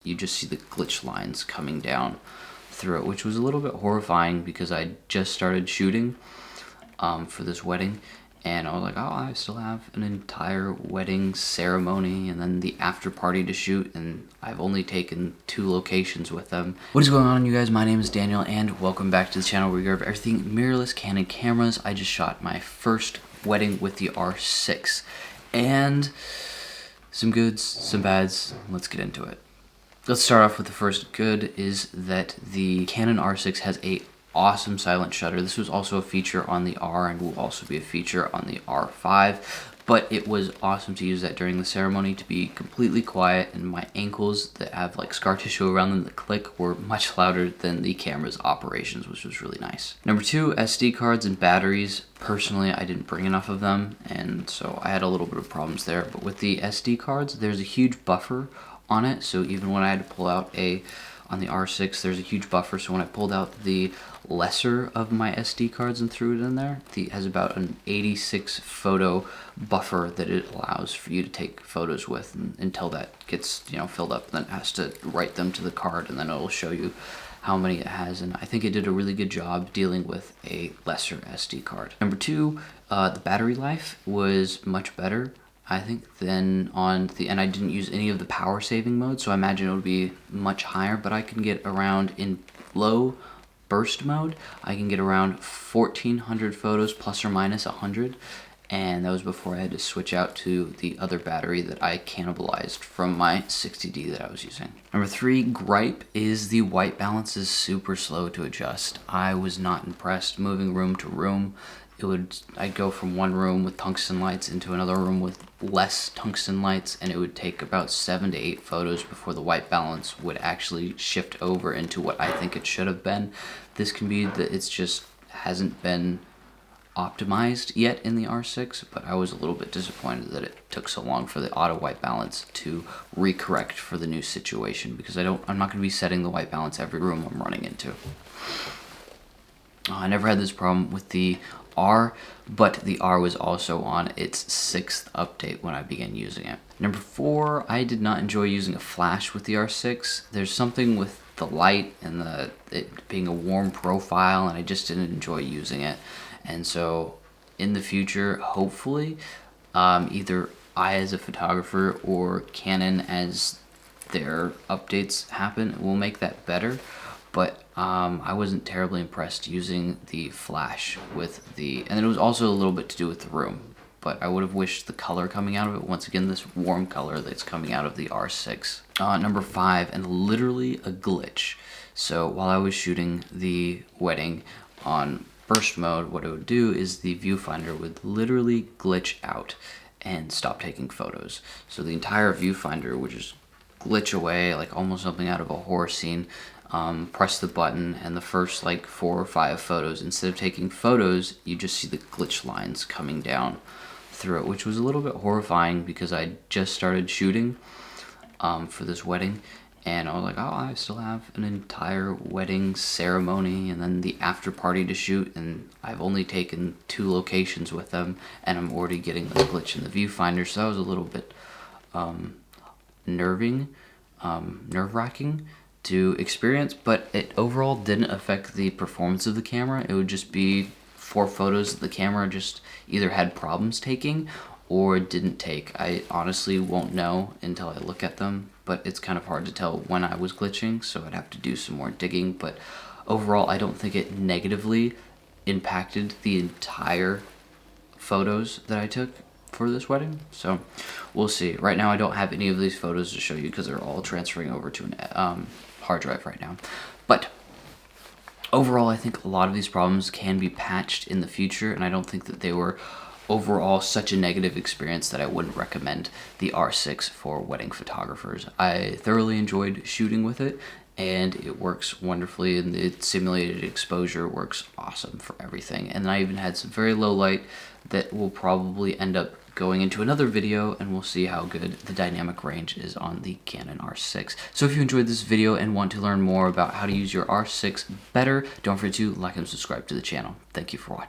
you just see the glitch lines coming down through it, which was a little bit horrifying because I just started shooting for this wedding, and I was like, oh, I still have an entire wedding ceremony and then the after party to shoot, and I've only taken 2 locations with them. What is going on, you guys? My name is Daniel, and welcome back to the channel where we cover everything mirrorless Canon cameras. I just shot my first wedding with the R6, and some goods, some bads. Let's get into it. Let's start off with the first good, is that the Canon R6 has a awesome silent shutter. This was also a feature on the R and will also be a feature on the R5, but it was awesome to use that during the ceremony to be completely quiet, and my ankles that have like scar tissue around them that click were much louder than the camera's operations, which was really nice. Number 2, SD cards and batteries. Personally, I didn't bring enough of them, and so I had a little bit of problems there, but with the SD cards, there's a huge buffer on it, so even when I had to pull out on the R6, there's a huge buffer, so when I pulled out the lesser of my SD cards and threw it in there, it has about an 86 photo buffer that it allows for you to take photos with, and until that gets filled up, then it has to write them to the card, and then it'll show you how many it has, and I think it did a really good job dealing with a lesser SD card. Number 2, the battery life was much better, I think, than on the, and I didn't use any of the power saving mode, so I imagine it would be much higher, but I can get around in low burst mode, I can get around 1400 photos plus or minus 100, and that was before I had to switch out to the other battery that I cannibalized from my 60D that I was using. Number 3 gripe is the white balance is super slow to adjust. I was not impressed moving room to room. I'd go from one room with tungsten lights into another room with less tungsten lights, and it would take about 7 to 8 photos before the white balance would actually shift over into what I think it should have been. This can be that it's just hasn't been optimized yet in the R6, but I was a little bit disappointed that it took so long for the auto white balance to recorrect for the new situation, because I'm not going to be setting the white balance every room I'm running into. I never had this problem with the R, but the R was also on its 6th update when I began using it. Number 4, I did not enjoy using a flash with the R6. There's something with the light and it being a warm profile, and I just didn't enjoy using it. And so in the future, hopefully, either I as a photographer or Canon as their updates happen will make that better. But I wasn't terribly impressed using the flash with the, and it was also a little bit to do with the room, but I would have wished the color coming out of it, once again, this warm color that's coming out of the R6. Number 5, and literally a glitch. So while I was shooting the wedding on burst mode, what it would do is the viewfinder would literally glitch out and stop taking photos. So the entire viewfinder would just glitch away like almost something out of a horror scene. Press the button, and the first like 4 or 5 photos, instead of taking photos, you just see the glitch lines coming down through it, which was a little bit horrifying because I just started shooting for this wedding, and I was like, oh, I still have an entire wedding ceremony and then the after party to shoot, and I've only taken 2 locations with them, and I'm already getting the glitch in the viewfinder, so that was a little bit nerve-wracking to experience, but it overall didn't affect the performance of the camera. It would just be 4 photos that the camera just either had problems taking or didn't take. I honestly won't know until I look at them, but it's kind of hard to tell when I was glitching, so I'd have to do some more digging. But overall, I don't think it negatively impacted the entire photos that I took for this wedding, so we'll see. Right now I don't have any of these photos to show you because they're all transferring over to an hard drive right now, but overall I think a lot of these problems can be patched in the future, and I don't think that they were overall such a negative experience that I wouldn't recommend the R6 for wedding photographers. I thoroughly enjoyed shooting with it, and it works wonderfully, and the simulated exposure works awesome for everything. And I even had some very low light that will probably end up going into another video, and we'll see how good the dynamic range is on the Canon R6. So if you enjoyed this video and want to learn more about how to use your R6 better, don't forget to like and subscribe to the channel. Thank you for watching.